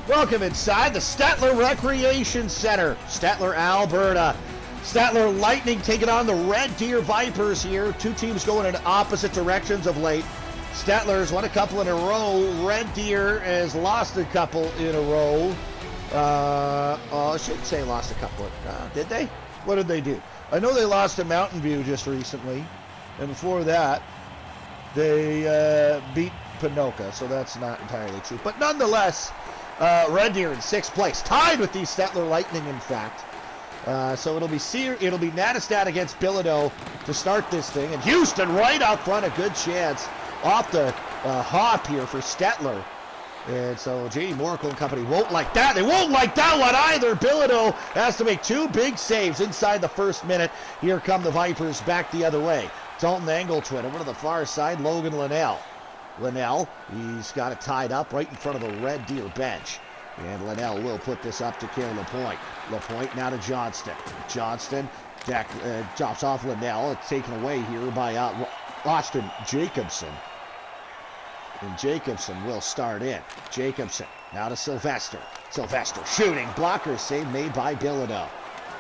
Welcome inside the Stettler Recreation Center, Stettler, Alberta. Stettler Lightning taking on the Red Deer Vipers here. Two teams going in opposite directions of late. Stettler's won a couple in a row. Red Deer has lost a couple in a row. I shouldn't say lost a couple. Did they? What did they do? I know they lost to Mountain View just recently. And before that, they beat Pinoca, so that's not entirely true. But nonetheless, Red Deer in sixth place, tied with the Stettler Lightning, in fact. So it'll be Nattestad against Bilodeau to start this thing, and Houston right out front, a good chance off the hop here for Stettler. And so J.D. Moracle and company won't like that. They won't like that one either. Bilodeau has to make two big saves inside the first minute. Here come the Vipers back the other way. Dalton Engeltwin over to the far side, Logan Linnell. Linnell, he's got it tied up right in front of the Red Deer bench. And Linnell will put this up to Kale Lapointe. Lapointe now to Johnston. Johnston drops off Linnell. It's taken away here by Austin Jacobson. And Jacobson will start in. Jacobson now to Sylvester. Sylvester shooting. Blocker save made by Bilodeau.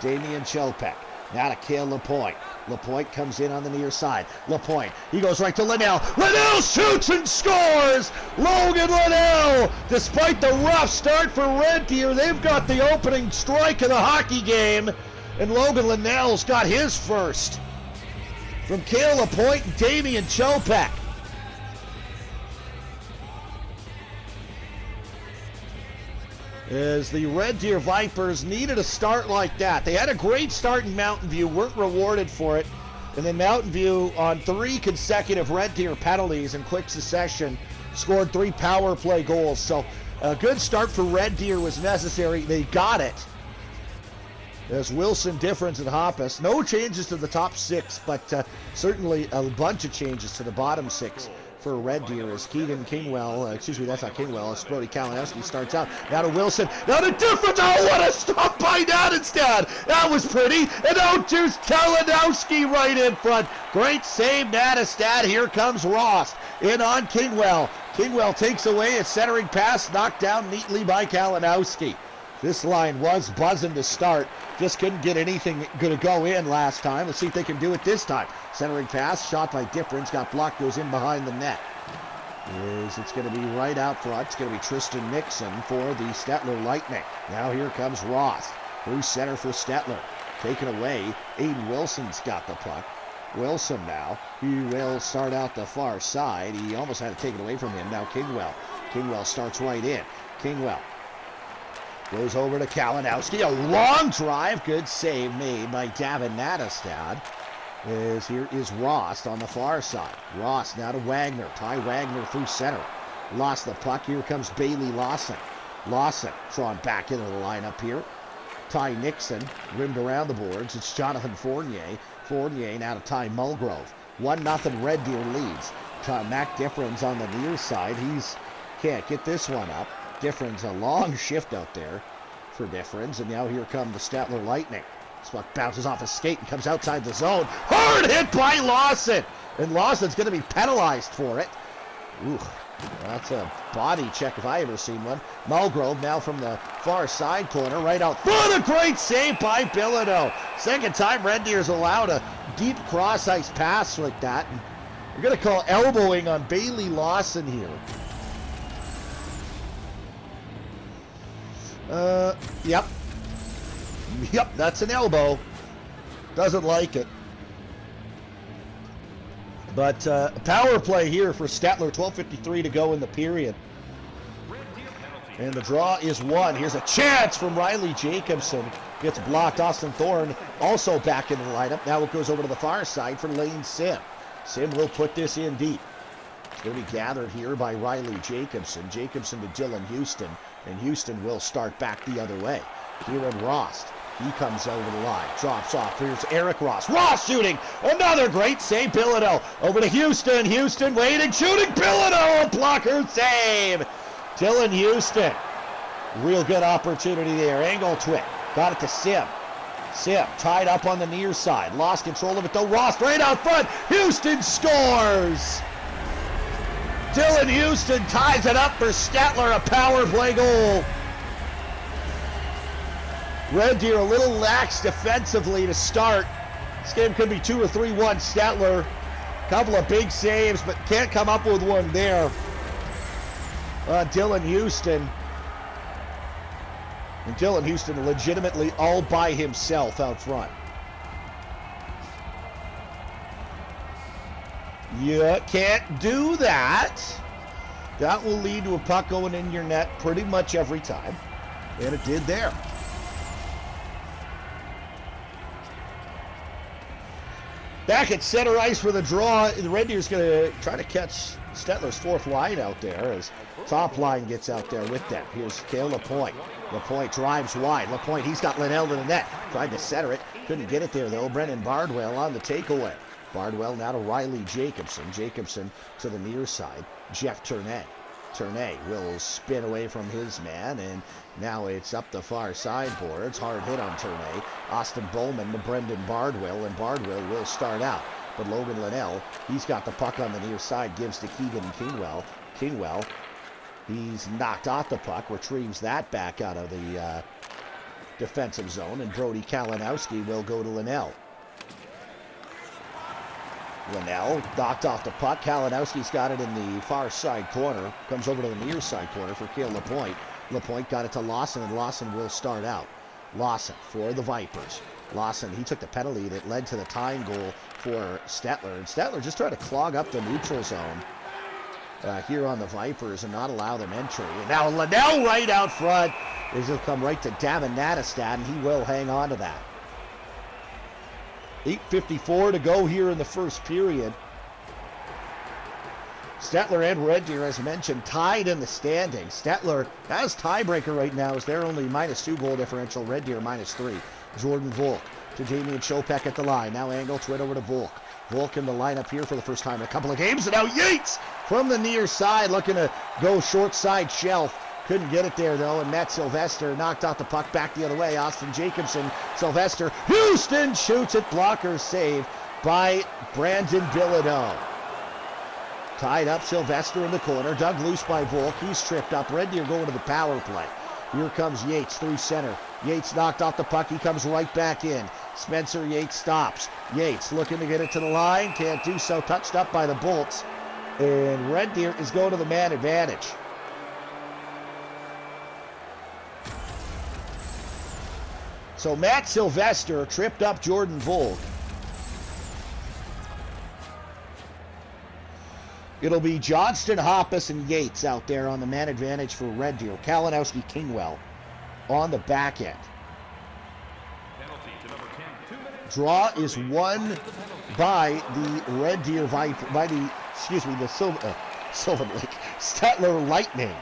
Damian Chopek now to Kale Lapointe. Lapointe comes in on the near side. Lapointe, he goes right to Linnell. Linnell shoots and scores! Logan Linnell! Despite the rough start for Red Deer, they've got the opening strike of the hockey game. And Logan Linnell's got his first. From Kale Lapointe and Damian Chopek. As the Red Deer Vipers needed a start like that. They had a great start in Mountain View, weren't rewarded for it. And then Mountain View, on 3 consecutive Red Deer penalties in quick succession, scored 3 power play goals. So a good start for Red Deer was necessary. They got it. As Wilson, Difference, and Hoppus. No changes to the top 6, but certainly a bunch of changes to the bottom 6. For Red Deer as Keaton Kingwell, that's not Kingwell, as Brody Kalinowski starts out. Now to Wilson, now to Difference. Oh, what a stop by Nattestad. That was pretty. And out to Kalinowski right in front. Great save, Nattestad. Here comes Ross in on Kingwell. Kingwell takes away a centering pass, knocked down neatly by Kalinowski. This line was buzzing to start. Just couldn't get anything going to go in last time. Let's see if they can do it this time. Centering pass, shot by Difference, got blocked, goes in behind the net. It's going to be right out front. It's going to be Tristan Nixon for the Stettler Lightning. Now here comes Ross. Through center for Stettler. Taken away. Aiden Wilson's got the puck. Wilson now. He will start out the far side. He almost had it taken away from him. Now Kingwell. Kingwell starts right in. Kingwell goes over to Kalinowski. A long drive. Good save made by Gavin Nattestad. Here is Ross on the far side. Ross now to Wagner. Ty Wagner through center. Lost the puck. Here comes Bailey Lawson. Lawson drawn back into the lineup here. Ty Nixon rimmed around the boards. It's Jonathan Fournier. Fournier now to Ty Mulgrove. 1-0 Red Deer leads. Mac Difference on the near side. Can't get this one up. Difference, a long shift out there for Difference. And now here come the Stettler Lightning. This puck bounces off his skate and comes outside the zone. Hard hit by Lawson. And Lawson's going to be penalized for it. Ooh, that's a body check if I ever seen one. Mulgrove now from the far side corner, right out front. A great save by Bilodeau. Second time Red Deer's allowed a deep cross-ice pass like that. And we're going to call elbowing on Bailey Lawson here. Yep, that's an elbow. Doesn't like it. But power play here for Stettler. 12:53 to go in the period. And the draw is won. Here's a chance from Riley Jacobson. Gets blocked. Austin Thorne also back in the lineup. Now it goes over to the far side for Lane Sim. Sim will put this in deep. It's going to be gathered here by Riley Jacobson. Jacobson to Dylan Houston. And Houston will start back the other way. Here in Ross. He comes over the line. Drops off. Here's Eric Ross. Ross shooting. Another great save. Bilodeau. Over to Houston. Houston waiting. Shooting. Bilodeau. A blocker save. Dylan Houston. Real good opportunity there. Engeltwin. Got it to Sim. Sim tied up on the near side. Lost control of it though. Ross right out front. Houston scores. Dylan Houston ties it up for Stettler, a power play goal. Red Deer a little lax defensively to start. This game could be 2 or 3-1 Stettler. Couple of big saves, but can't come up with one there. Dylan Houston. And Dylan Houston legitimately all by himself out front. You can't do that. That will lead to a puck going in your net pretty much every time. And it did there. Back at center ice for the draw. The Red Deer's going to try to catch Stettler's fourth line out there as top line gets out there with them. Here's Cale Lapointe. Lapointe drives wide. Lapointe, he's got Linnell to the net. Tried to center it. Couldn't get it there, though. Brendan Bardwell on the takeaway. Bardwell now to Riley Jacobson. Jacobson to the near side. Jeff Tournay. Tournay will spin away from his man, and now it's up the far sideboards. Hard hit on Tournay. Austin Bowman to Brendan Bardwell, and Bardwell will start out. But Logan Linnell, he's got the puck on the near side, gives to Keegan Kingwell. Kingwell, he's knocked off the puck, retrieves that back out of the defensive zone, and Brody Kalinowski will go to Linnell. Linnell knocked off the puck. Kalinowski's got it in the far side corner. Comes over to the near side corner for Cale Lapointe. Lapointe got it to Lawson, and Lawson will start out. Lawson for the Vipers. Lawson, he took the penalty that led to the tying goal for Stettler. And Stettler just tried to clog up the neutral zone here on the Vipers and not allow them entry. And now Linnell right out front. He'll come right to Davin Nadestad, and he will hang on to that. 8:54 to go here in the first period. Stettler and Red Deer, as mentioned, tied in the standings. Stettler has tiebreaker right now as they're only -2 goal differential. Red Deer -3. Jordan Volk to Damian Chopek at the line. Now angle twit over to Volk. Volk in the lineup here for the first time in a couple of games. And now Yates from the near side looking to go short side shelf. Couldn't get it there, though, and Matt Sylvester knocked out the puck back the other way. Austin Jacobson, Sylvester, Houston shoots it. Blocker save by Brandon Bilodeau. Tied up, Sylvester in the corner, dug loose by Volk. He's tripped up. Red Deer going to the power play. Here comes Yates through center. Yates knocked off the puck. He comes right back in. Spencer Yates stops. Yates looking to get it to the line. Can't do so. Touched up by the Bolts. And Red Deer is going to the man advantage. So Matt Sylvester tripped up Jordan Volk. It'll be Johnston, Hoppus, and Yates out there on the man advantage for Red Deer. Kalinowski, Kingwell on the back end. Draw is won by the Red Deer the Sylvan Lake Stettler Lightning.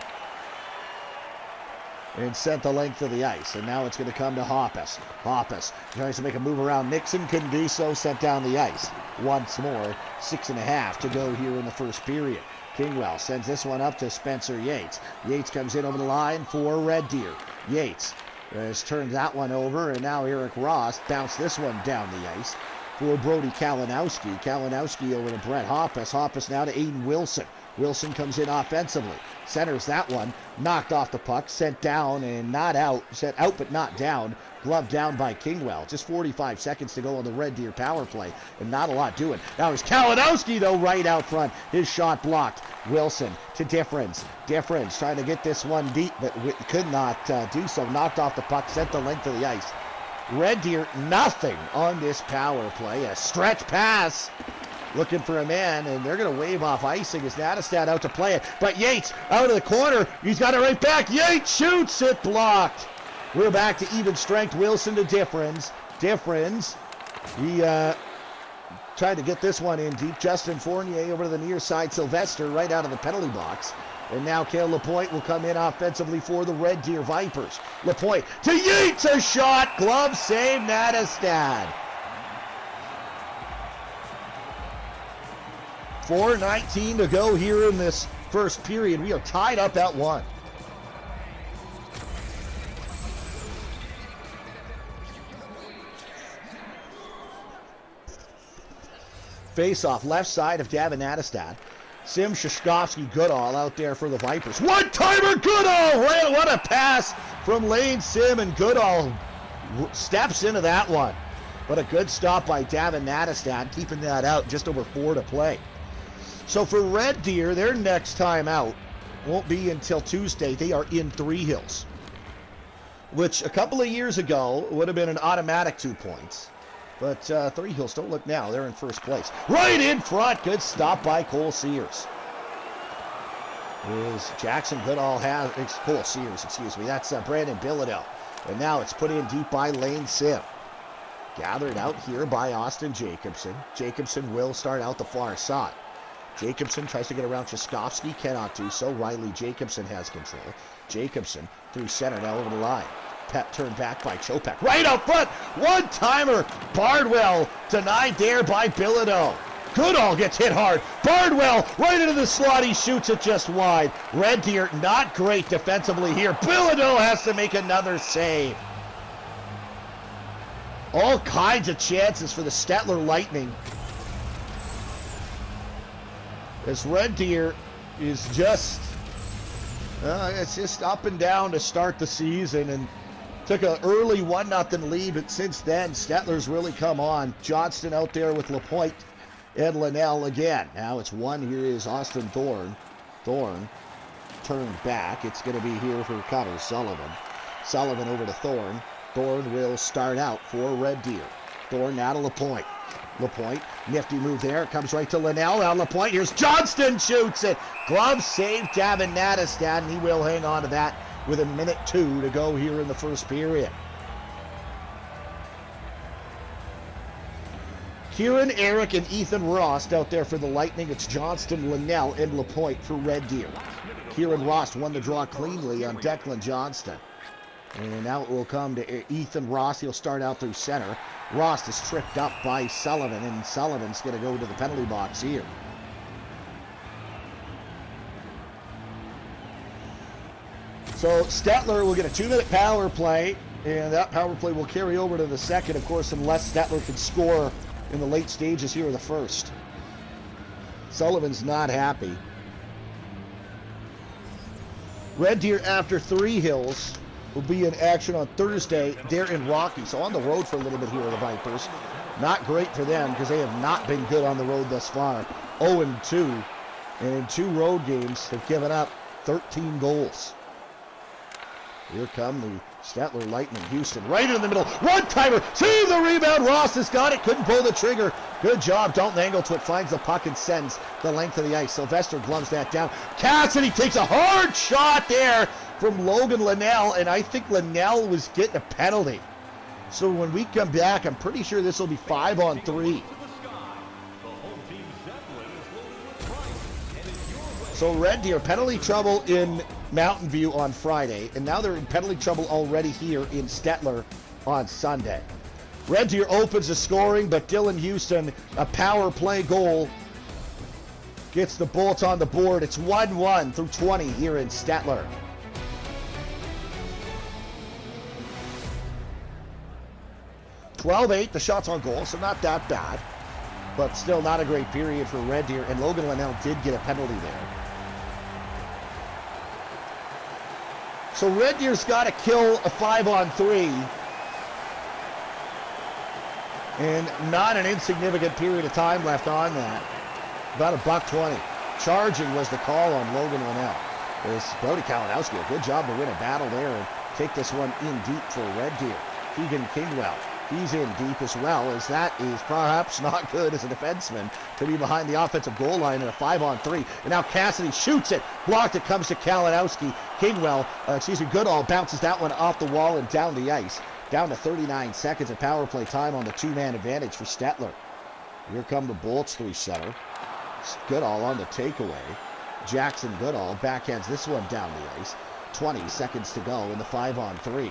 And sent the length of the ice. And now it's going to come to Hoppus. Hoppus tries to make a move around Nixon. Couldn't do so. Sent down the ice. Once more. 6.5 to go here in the first period. Kingwell sends this one up to Spencer Yates. Yates comes in over the line for Red Deer. Yates has turned that one over. And now Eric Ross bounced this one down the ice for Brody Kalinowski. Kalinowski over to Brett Hoppus. Hoppus now to Aiden Wilson. Wilson comes in offensively. Centers that one. Knocked off the puck. Sent down and not out. Sent out but not down. Gloved down by Kingwell. Just 45 seconds to go on the Red Deer power play. And not a lot doing. Now it's Kalinowski, though, right out front. His shot blocked. Wilson to Difference. Difference trying to get this one deep, but could not do so. Knocked off the puck. Sent the length of the ice. Red Deer, nothing on this power play. A stretch pass. Looking for a man, and they're going to wave off icing as Nadestad out to play it. But Yates out of the corner. He's got it right back. Yates shoots it, blocked. We're back to even strength. Wilson to Difference. Difference. He tried to get this one in deep. Justin Fournier over to the near side. Sylvester right out of the penalty box. And now Cale Lapointe will come in offensively for the Red Deer Vipers. Lapointe to Yates, a shot. Glove save, Nadestad. 4:19 to go here in this first period. We are tied up at 1. Face-off left side of Davin Nadestad. Sim Shashkovsky Goodall out there for the Vipers. One-timer Goodall! What a pass from Lane Sim, and Goodall steps into that one. But a good stop by Davin Nadestad, keeping that out, just over 4 to play. So for Red Deer, their next time out won't be until Tuesday. They are in Three Hills, which a couple of years ago would have been an automatic 2 points. But Three Hills, don't look now, they're in first place. Right in front, good stop by Cole Sears. Is Jackson Goodall has, Cole Sears, excuse me, that's Brandon Bilodeau. And now it's put in deep by Lane Sim. Gathered out here by Austin Jacobson. Jacobson will start out the far side. Jacobson tries to get around Chaskovsky, cannot do so. Riley Jacobson has control. Jacobson through center, now over the line. Pep turned back by Chopak. Right up front, one-timer. Bardwell denied there by Bilodeau. Goodall gets hit hard. Bardwell right into the slot. He shoots it just wide. Red Deer not great defensively here. Bilodeau has to make another save. All kinds of chances for the Stettler Lightning. As Red Deer is just, it's just up and down to start the season, and took an early 1-0 lead, but since then, Stettler's really come on. Johnston out there with Lapointe and Linnell again. Now it's one. Here is Austin Thorne. Thorne turned back. It's going to be here for Connor Sullivan. Sullivan over to Thorne. Thorne will start out for Red Deer. Thorne now to Lapointe. Lapointe, nifty move there. Comes right to Linnell. Now Lapointe. Here's Johnston, shoots it. Glove save, Davin Nadestad, and he will hang on to that with 1:02 to go here in the first period. Kieran, Eric, and Ethan Rost out there for the Lightning. It's Johnston, Linnell, and Lapointe for Red Deer. Kieran Rost won the draw cleanly on Declan Johnston. And now it will come to Ethan Ross. He'll start out through center. Ross is tripped up by Sullivan, and Sullivan's going to go to the penalty box here. So Stettler will get a 2-minute power play, and that power play will carry over to the second, of course, unless Stettler can score in the late stages here of the first. Sullivan's not happy. Red Deer after Three Hills will be in action on Thursday. They're in Rocky, so on the road for a little bit here are the Vipers. Not great for them because they have not been good on the road thus far. 0-2, and in 2 road games have given up 13 goals. Here come the Stettler Lightning. Houston right in the middle. One-timer. See the rebound. Ross has got it. Couldn't pull the trigger. Good job. Dalton Angleton finds the puck and sends the length of the ice. Sylvester gloves that down. Cassidy takes a hard shot there from Logan Linnell, and I think Linnell was getting a penalty. So when we come back, I'm pretty sure this will be 5-on-3. So Red Deer, penalty trouble in Mountain View on Friday, and now they're in penalty trouble already here in Stettler on Sunday. Red Deer opens the scoring, but Dylan Houston, a power play goal, gets the Bolts on the board. It's 1-1 through 20 here in Stettler. (12-8), the shots on goal, so not that bad, but still not a great period for Red Deer, and Logan Linnell did get a penalty there. So Red Deer's got to kill a 5-on-3, and not an insignificant period of time left on that. About $1.20. Charging was the call on Logan Linnell. It's Brody Kalinowski, a good job to win a battle there and take this one in deep for Red Deer. Keegan Kingwell, he's in deep as well, as that is perhaps not good as a defenseman to be behind the offensive goal line in a 5-on-3. And now Cassidy shoots it. Blocked. It comes to Kalinowski. Kingwell, Goodall bounces that one off the wall and down the ice. Down to 39 seconds of power play time on the 2-man advantage for Stettler. Here come the Bolts through center. Goodall on the takeaway. Jackson Goodall backhands this one down the ice. 20 seconds to go in the 5-on-3.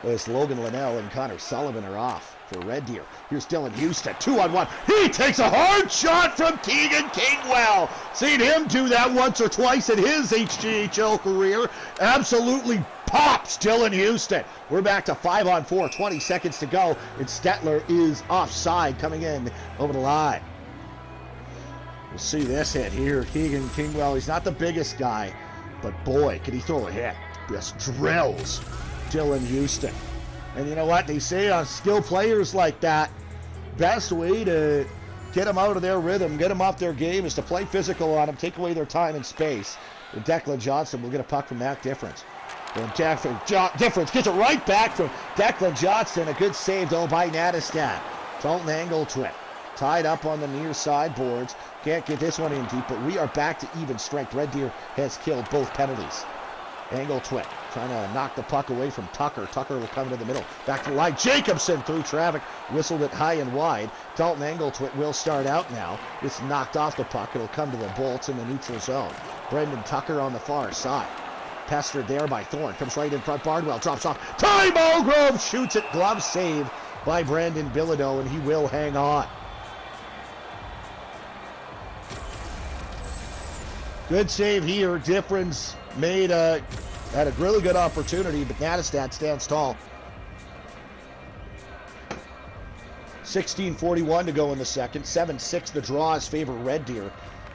As Logan Linnell and Connor Sullivan are off for Red Deer. Here's Dylan Houston, 2-on-1. He takes a hard shot from Keegan Kingwell. Seen him do that once or twice in his HJHL career. Absolutely pops Dylan Houston. We're back to 5-on-4, 20 seconds to go, and Stettler is offside coming in over the line. We'll see this hit here. Keegan Kingwell, he's not the biggest guy, but boy, can he throw a hit. Just drills Dylan Houston. And you know what? They say on skilled players like that, best way to get them out of their rhythm, get them off their game, is to play physical on them, take away their time and space. And Declan Johnson will get a puck from Matt Difference. And Difference gets it right back from Declan Johnson. A good save, though, by Natastad. Dalton Angleton tied up on the near side boards. Can't get this one in deep, but we are back to even strength. Red Deer has killed both penalties. Angleton trying to knock the puck away from Tucker. Tucker will come to the middle. Back to the line. Jacobson through traffic. Whistled it high and wide. Dalton Angleton will start out now. It's knocked off the puck. It'll come to the Bolts in the neutral zone. Brendan Tucker on the far side. Pestered there by Thorne. Comes right in front. Bardwell drops off. Ty Mulgrove shoots it. Glove save by Brandon Bilodeau, and he will hang on. Good save here. Difference made had a really good opportunity, but Natastad stands tall. 16:41 to go in the second. 7-6 the draws favor Red Deer.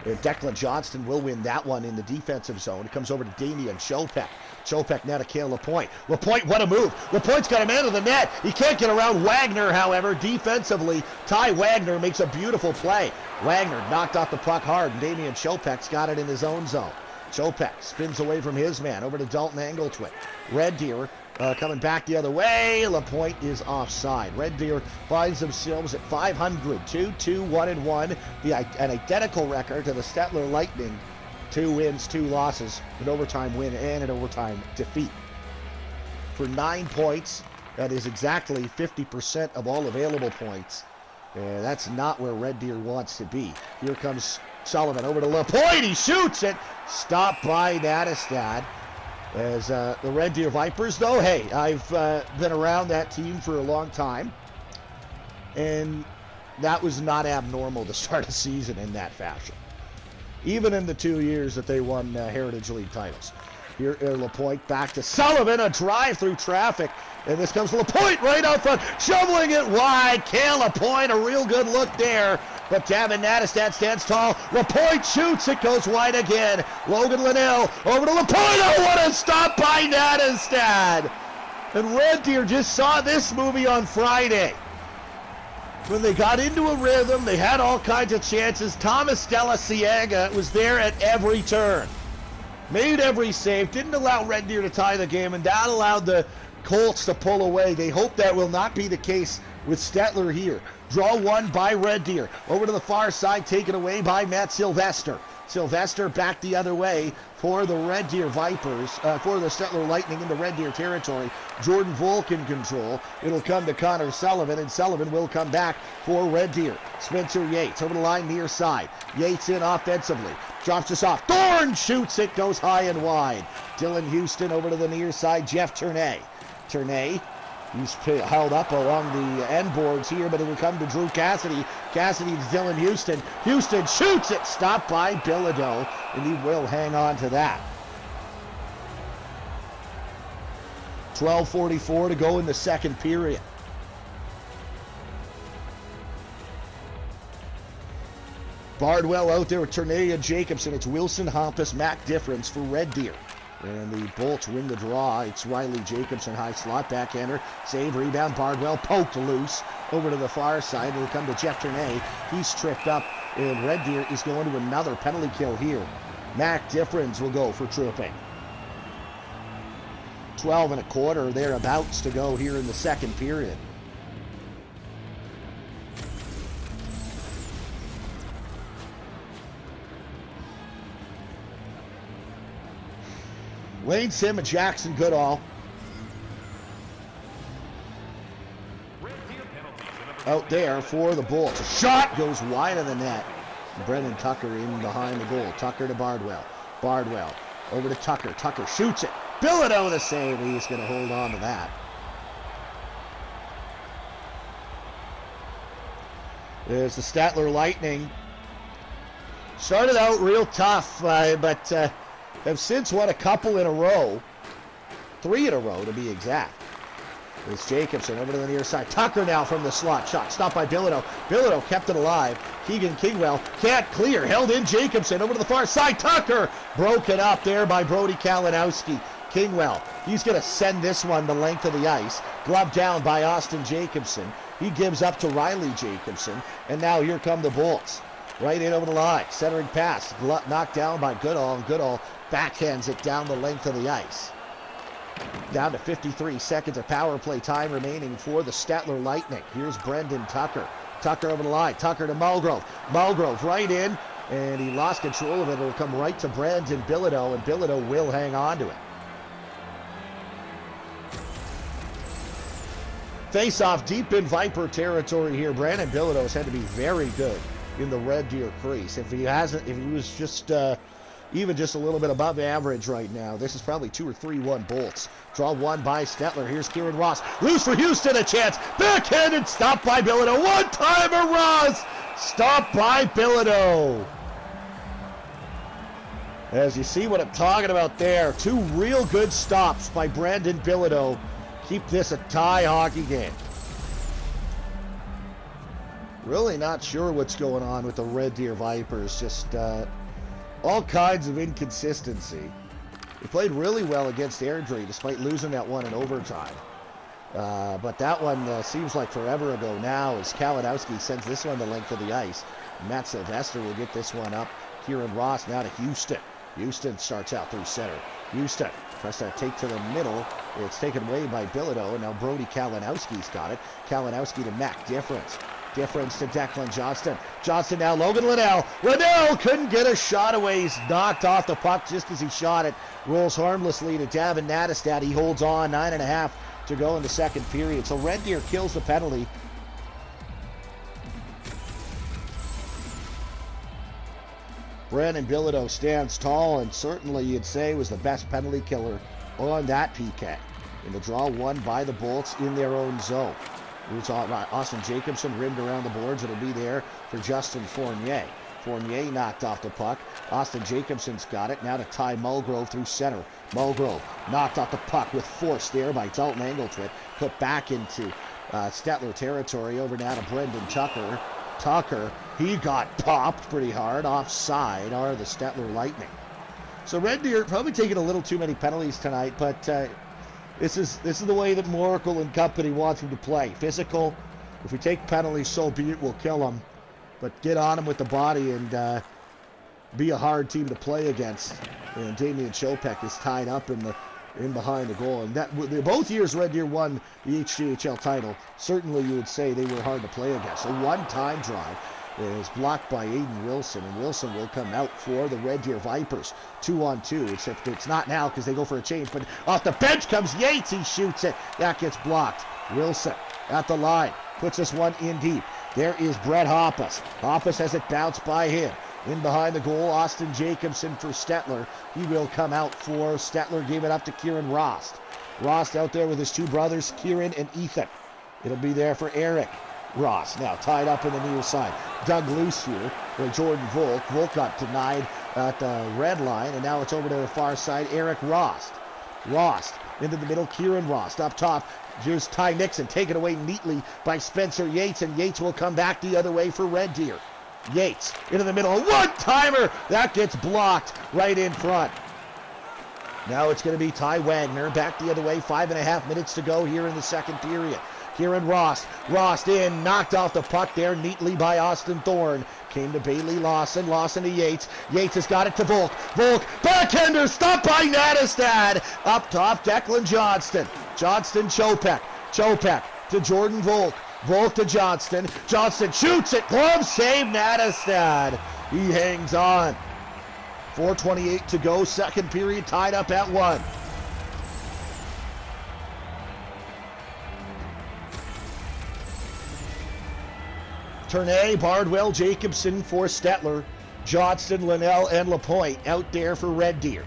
And Declan Johnston will win that one in the defensive zone. It comes over to Damian Chopek. Chopek now to Cale Lapointe. Lapointe, what a move. Lapointe's got a man of the net. He can't get around Wagner, however. Defensively, Ty Wagner makes a beautiful play. Wagner knocked off the puck hard, and Damian Chopek's got it in his own zone. Chopek spins away from his man over to Dalton Angleton. Red Deer coming back the other way. Lapointe is offside. Red Deer finds themselves at 500, 2-2-1-1. An identical record to the Stettler Lightning. 2 wins, 2 losses, an overtime win and an overtime defeat. For 9 points, that is exactly 50% of all available points. And that's not where Red Deer wants to be. Here comes Sullivan over to Lapointe. He shoots it. Stopped by Natastad. As the Red Deer Vipers, though, hey, I've been around that team for a long time. And that was not abnormal to start a season in that fashion. Even in the 2 years that they won Heritage League titles. Here, Lapointe back to Sullivan, a drive through traffic. And this comes to Lapointe right out front, shoveling it wide. Cale Lapointe, a real good look there. But Gavin Natastad stands tall. Lapointe shoots, it goes wide again. Logan Linnell over to Lapointe. Oh, what a stop by Natastad. And Red Deer just saw this movie on Friday. When they got into a rhythm, they had all kinds of chances. Thomas Della Ciega was there at every turn. Made every save, didn't allow Red Deer to tie the game, and that allowed the Colts to pull away. They hope that will not be the case with Stettler here. Draw one by Red Deer. Over to the far side, taken away by Matt Sylvester. Sylvester back the other way for the Red Deer Vipers, for the Stettler Lightning into Red Deer territory. Jordan Volk in control. It'll come to Connor Sullivan, and Sullivan will come back for Red Deer. Spencer Yates over the line near side. Yates in offensively. Drops this off. Thorne shoots it, goes high and wide. Dylan Houston over to the near side. Jeff Turnay. Turnay, he's held up along the end boards here, but it'll come to Drew Cassidy. Cassidy to Dylan Houston. Houston shoots it, stopped by Bilodeau, and he will hang on to that. 12:44 to go in the second period. Bardwell out there with Turnay and Jacobson. It's Wilson, Hampus, Mac Difference for Red Deer. And the Bolts win the draw. It's Riley Jacobson, high slot backhander. Save, rebound, Bardwell poked loose. Over to the far side. It'll come to Jeff Turnay. He's tripped up, and Red Deer is going to another penalty kill here. Mac Difference will go for tripping. 12 and a quarter thereabouts to go here in the second period. Wayne Sim and Jackson Goodall out there for the Bolts. A shot goes wide of the net. Brendan Tucker in behind the goal. Tucker to Bardwell. Bardwell over to Tucker. Tucker shoots it. Bilodeau the save. He's going to hold on to that. There's the Stettler Lightning. Started out real tough, but have since won a couple in a row. 3 in a row, to be exact. It's Jacobson over to the near side. Tucker now from the slot. Shot stopped by Bilodeau. Bilodeau kept it alive. Keegan Kingwell can't clear. Held in Jacobson over to the far side. Tucker broken up there by Brody Kalinowski. Kingwell, he's going to send this one the length of the ice. Glove down by Austin Jacobson. He gives up to Riley Jacobson. And now here come the Bolts. Right in over the line. Centering pass. Knocked down by Goodall. And Goodall backhands it down the length of the ice. Down to 53 seconds of power play time remaining for the Stettler Lightning. Here's Brendan Tucker. Tucker over the line. Tucker to Mulgrove. Mulgrove right in. And he lost control of it. It'll come right to Brandon Bilodeau. And Bilodeau will hang on to it. Face-off deep in Viper territory here. Brandon Bilodeau's had to be very good in the Red Deer crease. If he was just even just a little bit above average right now, this is probably 2 or 3-1 Bolts. Draw one by Stettler. Here's Kieran Ross. Loose for Houston, a chance. Backhanded, stopped by Bilodeau. One-timer Ross, stopped by Bilodeau. As you see what I'm talking about there, 2 real good stops by Brandon Bilodeau. Keep this a tie hockey game. Really not sure what's going on with the Red Deer Vipers. Just all kinds of inconsistency. They played really well against Airdrie despite losing that one in overtime. But that one seems like forever ago now as Kalinowski sends this one the length of the ice. Matt Sylvester will get this one up. Kieran Ross now to Houston. Houston starts out through center. Houston tries to take to the middle. It's taken away by Bilodeau, and now Brody Kalinowski's got it. Kalinowski to Mac Difference. Difference to Declan Johnston. Johnston now Logan Linnell. Linnell couldn't get a shot away. He's knocked off the puck just as he shot it. Rolls harmlessly to Davin Nattestad. He holds on. 9.5 to go in the second period. So Red Deer kills the penalty. Brandon Bilodeau stands tall and certainly you'd say was the best penalty killer on that PK. In the draw won by the Bolts in their own zone. Here's Austin Jacobson rimmed around the boards. It'll be there for Justin Fournier. Fournier knocked off the puck. Austin Jacobson's got it. Now to Ty Mulgrove through center. Mulgrove knocked off the puck with force there by Dalton Angletwit. Put back into Stettler territory. Over now to Brendan Tucker. Tucker, he got popped pretty hard. Offside are the Stettler Lightning. So Red Deer probably taking a little too many penalties tonight, but this is the way that Moracle and company wants him to play. Physical. If we take penalties, so be it. We'll kill them. But get on them with the body and be a hard team to play against. And Damian Chopek is tied up in behind the goal. And that both years Red Deer won the HJHL title. Certainly you would say they were hard to play against. A one-time drive is blocked by Aiden Wilson, and Wilson will come out for the Red Deer Vipers. 2-on-2, except it's not now because they go for a change, but off the bench comes Yates. He shoots it. That gets blocked. Wilson at the line. Puts this one in deep. There is Brett Hoppus. Hoppus has it bounced by him. In behind the goal, Austin Jacobson for Stettler. He will come out for Stettler. Gave it up to Kieran Rost. Rost out there with his 2 brothers, Kieran and Ethan. It'll be there for Eric Ross. Now tied up in the near side. Dug loose here by Jordan Volk. Volk got denied at the red line, and now it's over to the far side, Eric Rost. Rost into the middle, Kieran Rost up top. Here's Ty Nixon, taken away neatly by Spencer Yates, and Yates will come back the other way for Red Deer. Yates into the middle, a one-timer! That gets blocked right in front. Now it's going to be Ty Wagner back the other way. 5.5 minutes to go here in the second period. Kieran Rost. Rost in, knocked off the puck there neatly by Austin Thorne. Came to Bailey Lawson. Lawson to Yates. Yates has got it to Volk. Volk, backhander, stopped by Nattestad. Up top, Declan Johnston. Johnston, Chopek. Chopek to Jordan Volk. Volk to Johnston. Johnston shoots it. Glove save, Nattestad. He hangs on. 4:28 to go. Second period tied up at 1. Turnay, Bardwell, Jacobson for Stettler. Johnston, Linnell, and LaPointe out there for Red Deer.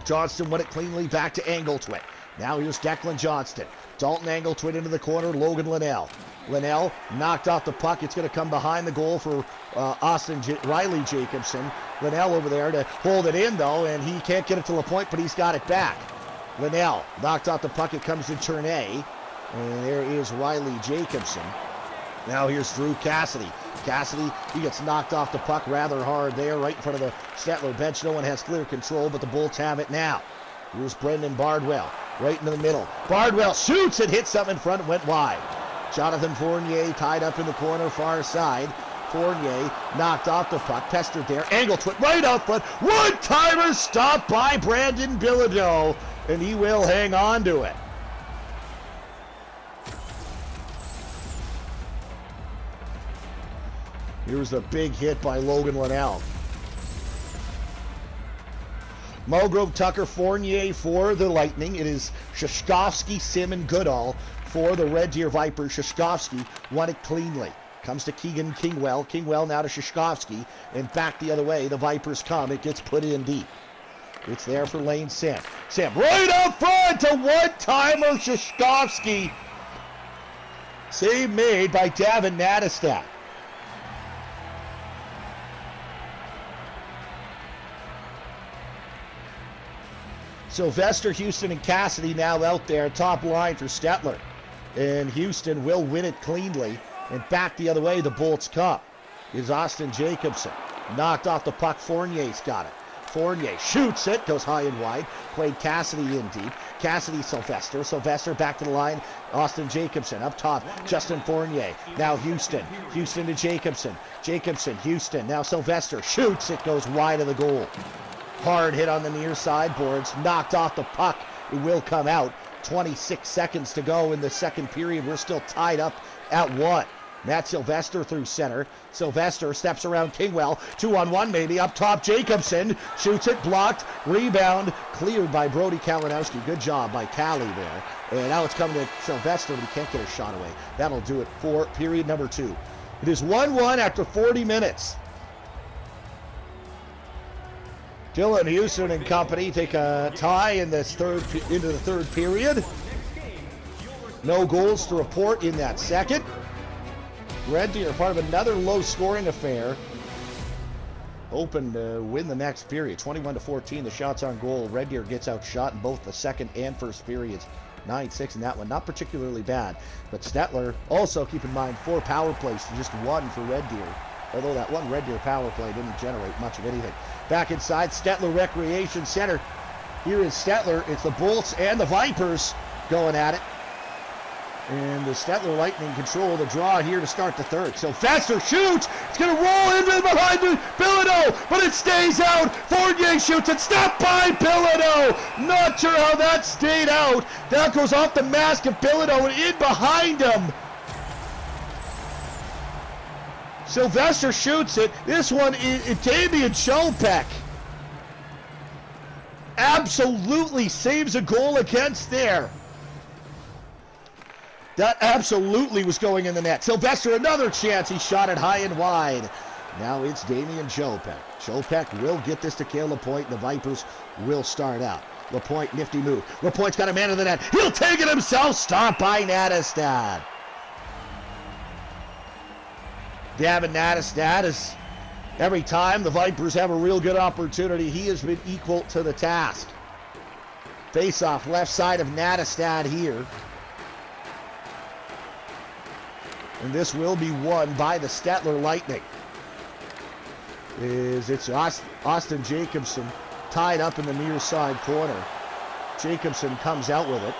Johnston won it cleanly back to Angletwit. Now here's Declan Johnston. Dalton Angletwit into the corner. Logan Linnell. Linnell knocked off the puck. It's going to come behind the goal for Riley Jacobson. Linnell over there to hold it in, though, and he can't get it to LaPointe, but he's got it back. Linnell knocked off the puck. It comes to Turnay. And there is Riley Jacobson. Now here's Drew Cassidy. Cassidy, he gets knocked off the puck rather hard there, right in front of the Stettler bench. No one has clear control, but the Bolts have it now. Here's Brendan Bardwell, right into the middle. Bardwell shoots and hits something in front, went wide. Jonathan Fournier tied up in the corner, far side. Fournier knocked off the puck, pestered there, angle twit right out front. One-timer stopped by Brandon Bilodeau, and he will hang on to it. Here's a big hit by Logan Linnell. Mulgrove, Tucker, Fournier for the Lightning. It is Shashkovsky, Simon, Goodall for the Red Deer Vipers. Shashkovsky won it cleanly. Comes to Keegan Kingwell. Kingwell now to Shashkovsky. And back the other way, the Vipers come. It gets put in deep. It's there for Lane Sam. Sam right up front to one-timer Shashkovsky. Save made by Davin Nadistat. Sylvester, Houston, and Cassidy now out there, top line for Stettler. And Houston will win it cleanly. And back the other way, the Bolts come. Is Austin Jacobson. Knocked off the puck. Fournier's got it. Fournier shoots it, goes high and wide. Quade Cassidy in deep. Cassidy, Sylvester. Sylvester back to the line. Austin Jacobson up top. Justin Fournier. Now Houston. Houston to Jacobson. Jacobson, Houston. Now Sylvester shoots. It goes wide of the goal. Hard hit on the near sideboards. Knocked off the puck. It will come out. 26 seconds to go in the second period. We're still tied up at 1. Matt Sylvester through center. Sylvester steps around Kingwell. 2-on-1 maybe. Up top, Jacobson. Shoots it, blocked. Rebound. Cleared by Brody Kalinowski. Good job by Callie there. And now it's coming to Sylvester, but he can't get a shot away. That'll do it for period number 2. It is 1-1 after 40 minutes. Dylan Houston and company take a tie in this into the third period. No goals to report in that second. Red Deer, part of another low-scoring affair, open to win the next period. 21-14, the shots on goal. Red Deer gets outshot in both the second and first periods. 9-6 in that one, not particularly bad. But Stettler, also keep in mind, 4 power plays to just 1 for Red Deer. Although that one Red Deer power play didn't generate much of anything. Back inside, Stettler Recreation Center. Here is Stettler. It's the Bolts and the Vipers going at it. And the Stettler Lightning control the draw here to start the third. So Sylvester shoots. It's going to roll into behind Bilodeau, but it stays out. Fournier shoots it. Stopped by Bilodeau. Not sure how that stayed out. That goes off the mask of Bilodeau and in behind him. Sylvester shoots it. This one is Damian Chopek. Absolutely saves a goal against there. That absolutely was going in the net. Sylvester, another chance. He shot it high and wide. Now it's Damian Chopek. Chopek will get this to Cale Lapointe. The Vipers will start out. Lapointe, nifty move. Lapointe's got a man in the net. He'll take it himself. Stopped by Nadistat. Davin Nadistat is, every time the Vipers have a real good opportunity, he has been equal to the task. Face-off left side of Nadistat here. And this will be won by the Stettler Lightning. It's Austin Jacobson tied up in the near side corner. Jacobson comes out with it.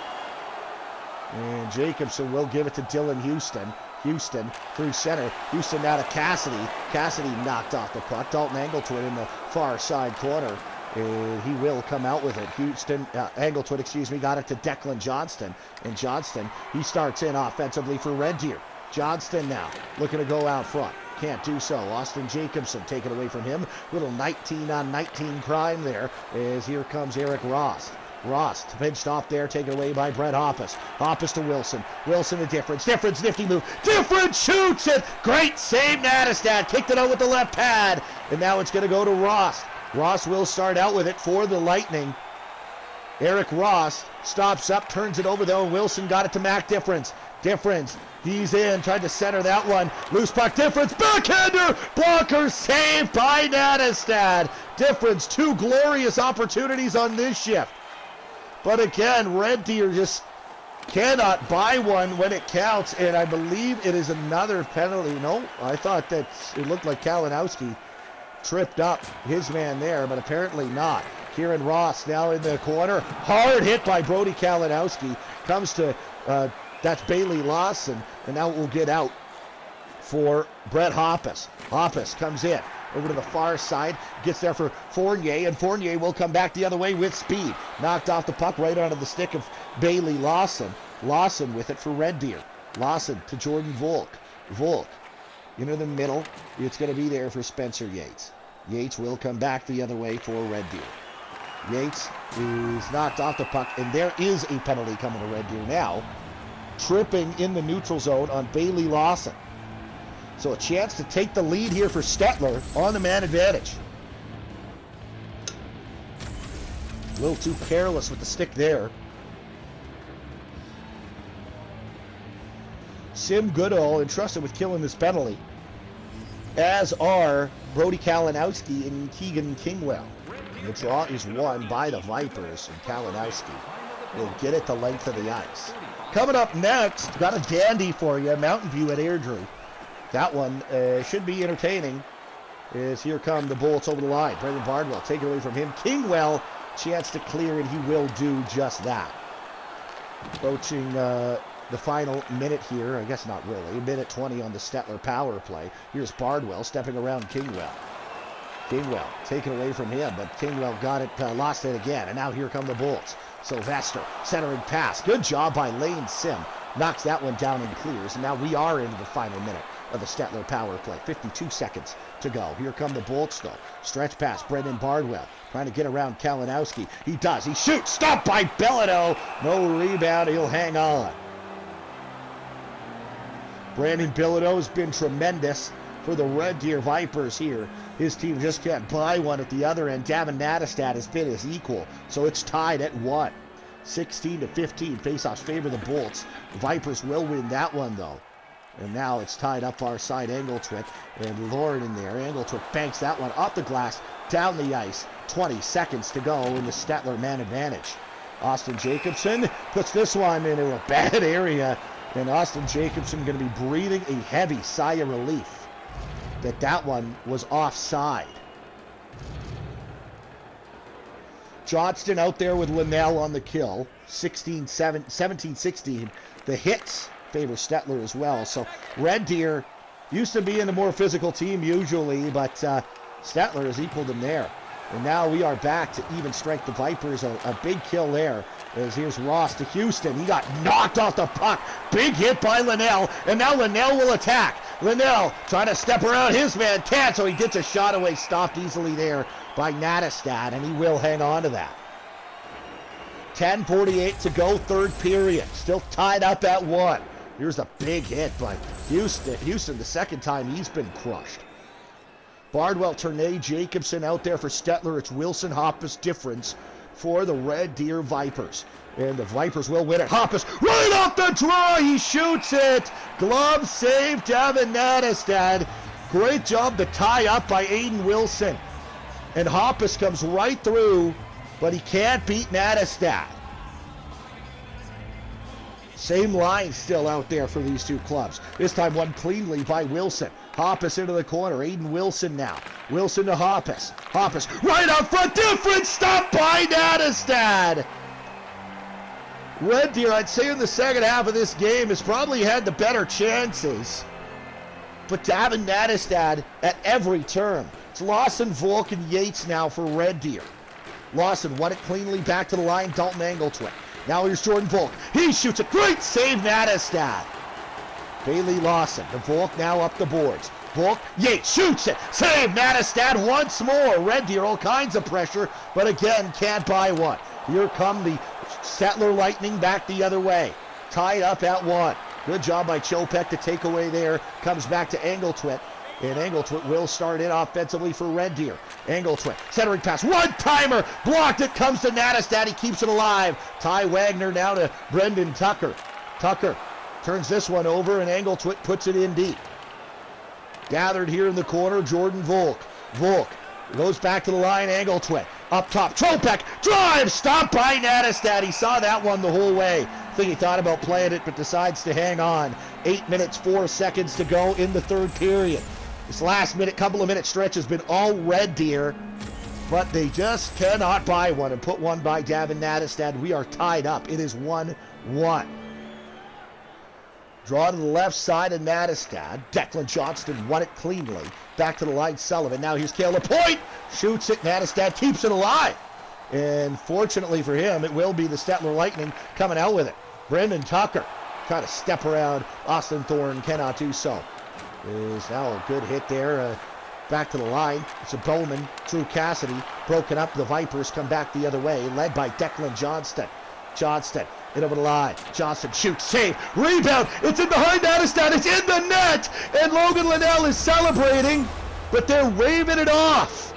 And Jacobson will give it to Dylan Houston. Houston through center. Houston now to Cassidy. Cassidy knocked off the puck. Dalton Angleton in the far side corner. And he will come out with it. Angleton, got it to Declan Johnston. And Johnston, he starts in offensively for Red Deer. Johnston now looking to go out front. Can't do so. Austin Jacobson taken away from him. Little 19-on-19 crime there as here comes Eric Ross. Ross pinched off there, taken away by Brett Hoppus. Hoppus to Wilson. Wilson to Difference. Difference, nifty move. Difference shoots it. Great save, Nadistat. Kicked it out with the left pad. And now it's going to go to Ross. Ross will start out with it for the Lightning. Eric Ross stops up, turns it over though, and Wilson got it to Mac Difference. Difference, he's in, tried to center that one. Loose puck, Difference, backhander, blocker, saved by Nadistat. Difference, 2 glorious opportunities on this shift. But again, Red Deer just cannot buy one when it counts, and I believe it is another penalty. No, I thought that it looked like Kalinowski tripped up his man there, but apparently not. Kieran Ross now in the corner. Hard hit by Brody Kalinowski. Comes to, that's Bailey Lawson. And now it will get out for Brett Hoppus. Hoppus comes in over to the far side. Gets there for Fournier. And Fournier will come back the other way with speed. Knocked off the puck right onto the stick of Bailey Lawson. Lawson with it for Red Deer. Lawson to Jordan Volk. Volk into the middle. It's going to be there for Spencer Yates. Yates will come back the other way for Red Deer. Yates is knocked off the puck, and there is a penalty coming to Red Deer now. Tripping in the neutral zone on Bailey Lawson. So a chance to take the lead here for Stettler on the man advantage. A little too careless with the stick there. Sim Goodall entrusted with killing this penalty, as are Brody Kalinowski and Keegan Kingwell. The draw is won by the Vipers, and Kalinowski will get it the length of the ice. Coming up next, got a dandy for you, Mountain View at Airdrie. That one should be entertaining, as here come the Bullets over the line. Brendan Bardwell taken away from him. Kingwell, chance to clear, and he will do just that. Approaching the final minute here, I guess not really, minute 20 on the Stettler power play. Here's Bardwell stepping around Kingwell. Kingwell taken away from him, but Kingwell got it, lost it again, and now here come the Bulls. Sylvester, centering pass. Good job by Lane Sim. Knocks that one down and clears, and now we are into the final minute of the Stettler power play. 52 seconds to go. Here come the Bolts, though. Stretch pass, Brendan Bardwell trying to get around Kalinowski. He does. He shoots. Stopped by Bilodeau. No rebound. He'll hang on. Brandon Bilodeau has been tremendous for the Red Deer Vipers here. His team just can't buy one at the other end. Davin Nattestad has been his equal, so it's tied at 1. 16-15. Faceoffs favor the Bolts. The Vipers will win that one, though. And now it's tied up our side. Angletwick and Lauren in there. Angletwick banks that one off the glass, down the ice. 20 seconds to go in the Stettler man advantage. Austin Jacobson puts this one into a bad area. And Austin Jacobson going to be breathing a heavy sigh of relief that one was offside. Johnston out there with Linnell on the kill. 17-16. The hits favor Stettler as well. So Red Deer used to be in a more physical team usually, but Stettler has equaled them there. And now we are back to even strength. The Vipers, a big kill there. As here's Ross to Houston. He got knocked off the puck. Big hit by Linnell. And now Linnell will attack. Linnell trying to step around his man. Can't, so he gets a shot away. Stopped easily there by Nattestad, and he will hang on to that. 10:48 to go, third period. Still tied up at 1. Here's a big hit by Houston. Houston, the second time he's been crushed. Bardwell, Ternay, Jacobson out there for Stettler. It's Wilson Hoppus difference for the Red Deer Vipers. And the Vipers will win it. Hoppus right off the draw. He shoots it. Glove save, Davin Nattestad. Great job to tie up by Aiden Wilson. And Hoppus comes right through, but he can't beat Nattestad. Same line still out there for these two clubs. This time won cleanly by Wilson. Hoppus into the corner. Aiden Wilson now. Wilson to Hoppus. Hoppus right out front. Different stop by Nattestad. Red Deer, I'd say in the second half of this game, has probably had the better chances. But Davin Nattestad at every turn. It's Lawson, Volk, and Yates now for Red Deer. Lawson won it cleanly back to the line. Dalton Angletwick. Now here's Jordan Volk. He shoots a great save, Nattestad. Bailey Lawson. The Volk now up the boards. Volk, Yates shoots it. Save, Nattestad once more. Red Deer, all kinds of pressure, but again, can't buy one. Here come the Stettler Lightning back the other way. Tied up at 1. Good job by Chopek to take away there. Comes back to Angletwick. And Angletwick will start in offensively for Red Deer. Angletwick, centering pass, one-timer, blocked it, comes to Nattestad, he keeps it alive. Ty Wagner now to Brendan Tucker. Tucker turns this one over, and Angletwick puts it in deep. Gathered here in the corner, Jordan Volk. Volk goes back to the line, Angletwick. Up top, Chopek, drive, stopped by Nattestad. He saw that one the whole way. I think he thought about playing it, but decides to hang on. 8 minutes, 4 seconds to go in the third period. This last couple of minute stretch has been all Red Deer. but they just cannot buy one and put one by Gavin Nattestad. We are tied up. It is 1-1. Draw to the left side of Nattestad. Declan Johnston won it cleanly. Back to the line, Sullivan. Now here's Caleb Point. Shoots it. Nattestad keeps it alive. And fortunately for him, it will be the Stettler Lightning coming out with it. Brendan Tucker trying to step around Austin Thorne. Cannot do so. Is now a good hit there. Back to the line. It's a Bowman. Drew Cassidy. Broken up. The Vipers come back the other way. Led by Declan Johnston. Johnston. In over the line. Johnston shoots. Save. Rebound. It's in behind Nattestad. It's in the net. And Logan Linnell is celebrating. But they're waving it off.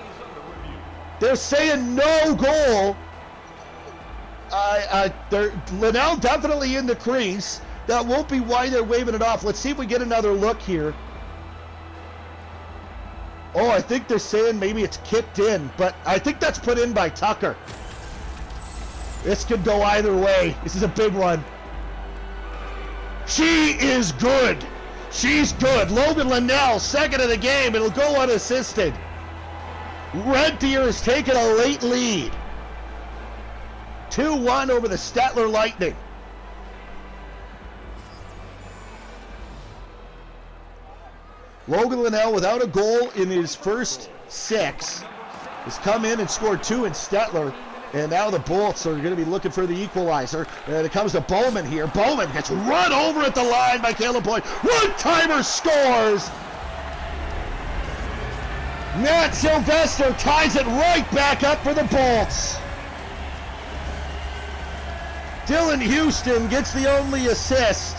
They're saying no goal. Linnell definitely in the crease. That won't be why they're waving it off. Let's see if we get another look here. Oh, I think they're saying maybe it's kicked in, but I think that's put in by Tucker. This could go either way. This is a big one. She is good. She's good. Logan Linnell, second of the game. It'll go unassisted. Red Deer has taken a late lead. 2-1 over the Stettler Lightning. Logan Linnell, without a goal in his first 6, has come in and scored 2 in Stettler. And now the Bolts are going to be looking for the equalizer. And it comes to Bowman here. Bowman gets run over at the line by Caleb Boyd. One-timer scores! Matt Sylvester ties it right back up for the Bolts. Dylan Houston gets the only assist.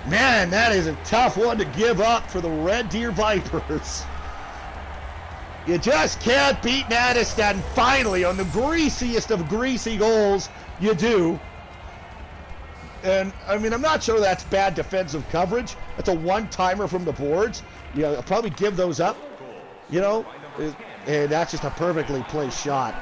Man, that is a tough one to give up for the Red Deer Vipers. You just can't beat Nattestad. And finally, on the greasiest of greasy goals, you do. And, I mean, I'm not sure that's bad defensive coverage. That's a one-timer from the boards. I'll probably give those up, and that's just a perfectly placed shot.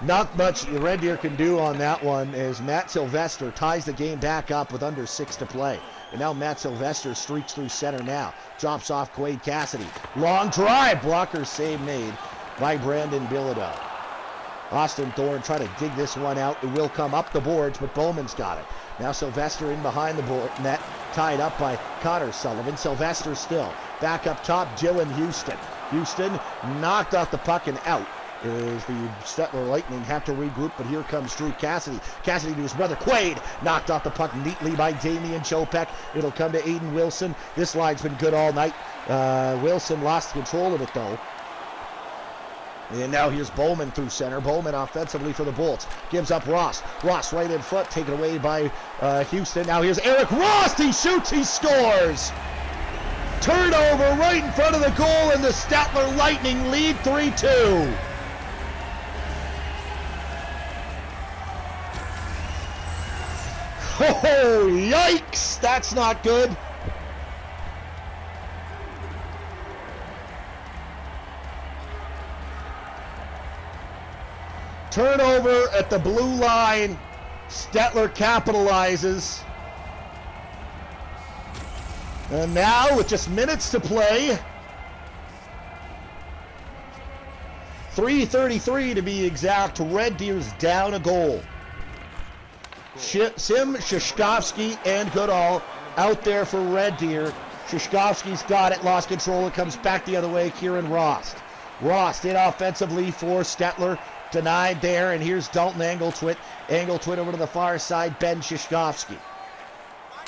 Not much the Red Deer can do on that one as Matt Sylvester ties the game back up with under 6 to play. And now Matt Sylvester streaks through center now. Drops off Quade Cassidy. Long drive. Blocker save made by Brandon Bilodeau. Austin Thorne trying to dig this one out. It will come up the boards, but Bowman's got it. Now Sylvester in behind the net. Tied up by Connor Sullivan. Sylvester still. Back up top, Dylan Houston. Houston knocked off the puck and out. As the Stettler Lightning have to regroup, but here comes Drew Cassidy. Cassidy to his brother Quade. Knocked off the puck neatly by Damian Chopek. It'll come to Aiden Wilson. This line's been good all night. Wilson lost control of it though. And now here's Bowman through center. Bowman offensively for the Bolts. Gives up Ross. Ross right in front, taken away by Houston. Now here's Eric Ross. He shoots, he scores. Turnover right in front of the goal, and the Stettler Lightning lead 3-2. Oh, yikes! That's not good. Turnover at the blue line. Stettler capitalizes. And now, with just minutes to play, 3:33 to be exact, Red Deer's down a goal. Sim Shishkovsky and Goodall out there for Red Deer. Shishkovsky's got it, lost control, it comes back the other way, Kieran Rost. Rost in offensively for Stettler, denied there, and here's Dalton Angletwit. Angletwit over to the far side, Ben Shishkovsky.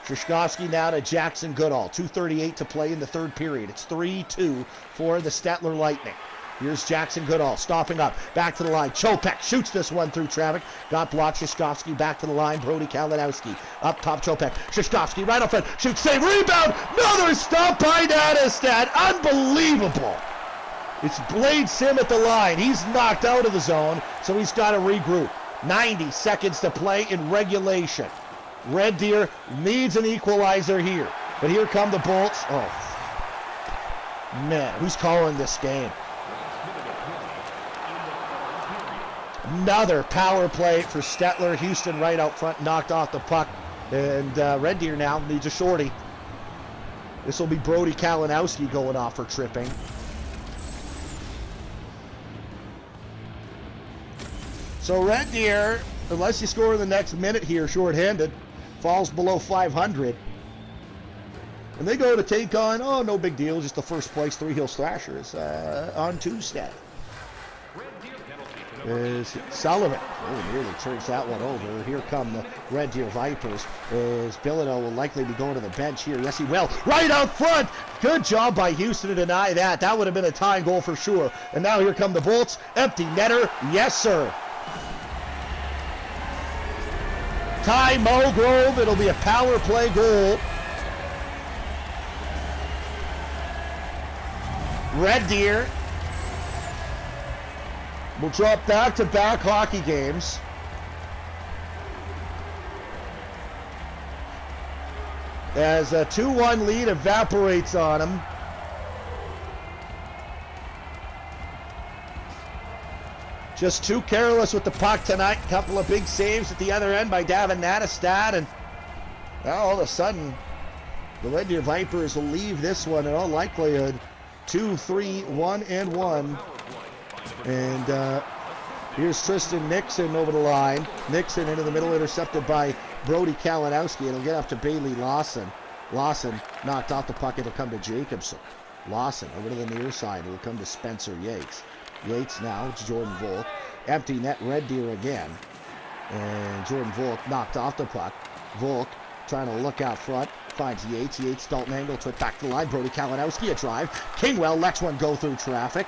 Shishkovsky now to Jackson Goodall. 2:38 to play in the third period. It's 3-2 for the Stettler Lightning. Here's Jackson Goodall stopping up. Back to the line. Chopek shoots this one through traffic. Got blocked. Shishkovsky back to the line. Brody Kalinowski. Up top, Chopek. Shishkovsky right up front. Shoots, save, rebound. Another stop by Nattestad. Unbelievable. It's Blade Sim at the line. He's knocked out of the zone, so he's got to regroup. 90 seconds to play in regulation. Red Deer needs an equalizer here. But here come the Bolts. Oh, man, who's calling this game? Another power play for Stettler. Houston right out front, knocked off the puck. And Red Deer now needs a shorty. This will be Brody Kalinowski going off for tripping. So Red Deer, unless you score in the next minute here, shorthanded, falls below 500. And they go to take on, oh, no big deal, just the first place Three Hills Thrashers on Tuesday. Is Sullivan. Oh, nearly turns that one over. Here come the Red Deer Vipers. Is Billino will likely be going to the bench here. Yes, he will. Right out front. Good job by Houston to deny that. That would have been a tying goal for sure. And now here come the Bolts. Empty netter. Yes, sir. Ty Mulgrove. It'll be a power play goal. Red Deer will drop back-to-back hockey games. As a 2-1 lead evaporates on them. Just too careless with the puck tonight. Couple of big saves at the other end by Davin Nattestad. And now all of a sudden, the Red Deer Vipers will leave this one in all likelihood 2-3-1-1. And here's Tristan Nixon over the line. Nixon into the middle, intercepted by Brody Kalinowski. It'll get up to Bailey Lawson. Lawson knocked off the puck. It'll come to Jacobson. Lawson over to the near side. It'll come to Spencer Yates. Yates now to Jordan Volk. Empty net, Red Deer again. And Jordan Volk knocked off the puck. Volk trying to look out front. Finds Yates. Yates, Dalton Angle to it back to the line. Brody Kalinowski a drive. Kingwell lets one go through traffic.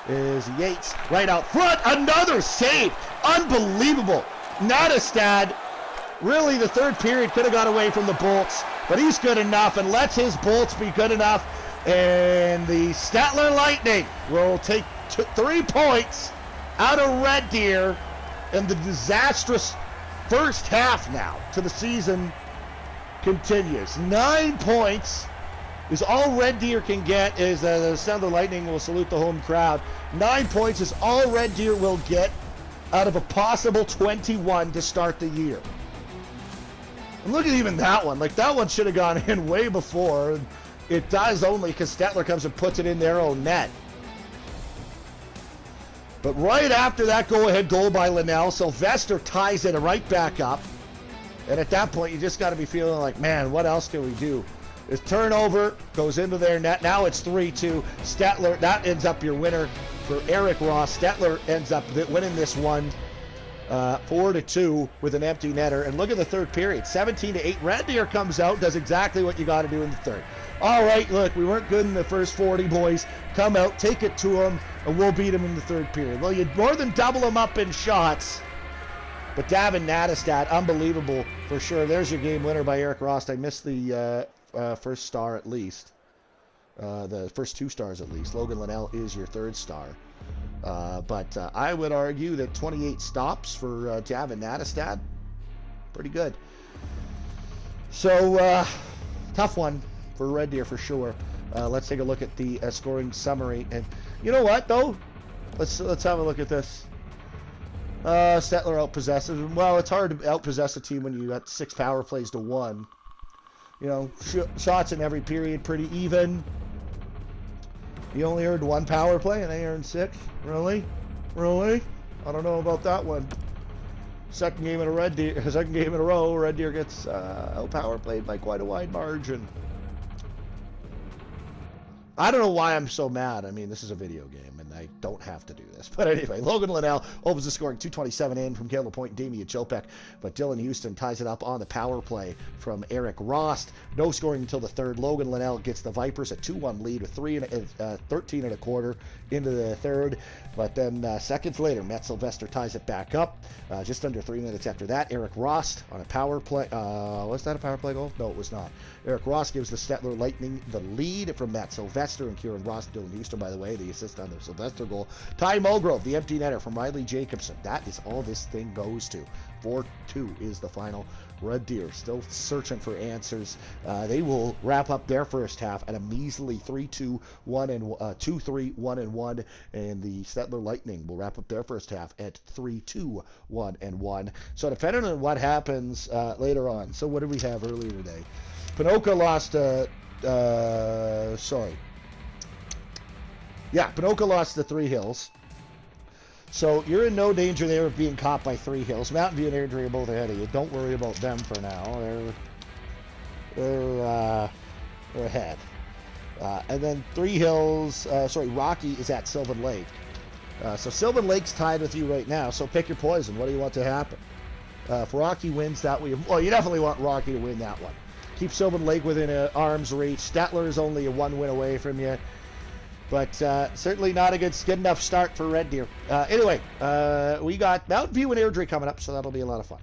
Is Yates right out front. Another save. Unbelievable. Nattestad, really the third period could have got away from the Bolts, but he's good enough and lets his Bolts be good enough. And the Stettler Lightning will take 3 points out of Red Deer in the disastrous first half now to the season continues. 9 points is all Red Deer can get. Is the Stettler Lightning will salute the home crowd. 9 points is all Red Deer will get out of a possible 21 to start the year. And look at even that one. Like, that one should have gone in way before. It does only because Stettler comes and puts it in their own net. But right after that go-ahead goal by Linnell, Sylvester ties it right back up. And at that point, you just got to be feeling like, man, what else can we do? His turnover goes into their net. Now it's 3-2. Stettler, that ends up your winner for Eric Ross. Stettler ends up winning this one 4-2 with an empty netter. And look at the third period, 17-8. Red Deer comes out, does exactly what you got to do in the third. All right, look, we weren't good in the first 40, boys. Come out, take it to them, and we'll beat them in the third period. Well, you'd more than double them up in shots. But Davin Nattestad, unbelievable for sure. There's your game winner by Eric Ross. I missed the first star at least. The first 2 stars at least. Logan Linnell is your third star. But I would argue that 28 stops for Davin Nattestad. Pretty good. So, tough one for Red Deer for sure. Let's take a look at the scoring summary. And you know what, though? Let's have a look at this. Stettler outpossesses. Well, it's hard to outpossess a team when you got 6 power plays to 1. You know, shots in every period pretty even. You only earned 1 power play and they earned 6. Really? Really? I don't know about that one. Second game in a row, Red Deer gets out power played by quite a wide margin. I don't know why I'm so mad. I mean, this is a video game, and I don't have to do this. But anyway, Logan Linnell opens the scoring, 2:27 in from Caleb Point and Damian Chopek. But Dylan Houston ties it up on the power play from Eric Rost. No scoring until the third. Logan Linnell gets the Vipers a 2-1 lead with 13 and a quarter into the third. But then seconds later, Matt Sylvester ties it back up. Just under 3 minutes after that, Eric Rost on a power play. Was that a power play goal? No, it was not. Eric Rost gives the Stettler Lightning the lead from Matt Sylvester and Kieran Ross. Dylan Houston, by the way, the assist on the Sylvester goal. Ty Mulgrove, the empty netter from Riley Jacobson. That is all this thing goes to. 4-2 is the final. Red Deer still searching for answers. They will wrap up their first half at a measly 2-3-1-1, and the Stettler Lightning will wrap up their first half at 3-2-1-1. So depending on what happens later on. So what did we have earlier today? Ponoka lost sorry. Yeah, Ponoka lost to Three Hills. So you're in no danger there of being caught by Three Hills. Mountain View and Airdrie are both ahead of you. Don't worry about them for now. They're ahead. And then Three Hills, Rocky is at Sylvan Lake. So Sylvan Lake's tied with you right now, so pick your poison. What do you want to happen? If Rocky wins that way, well, you definitely want Rocky to win that one. Keep Sylvan Lake within arm's reach. Stettler is only a 1 win away from you. But certainly not a good enough start for Red Deer. Anyway, we got Mountain View and Airdrie coming up, so that'll be a lot of fun.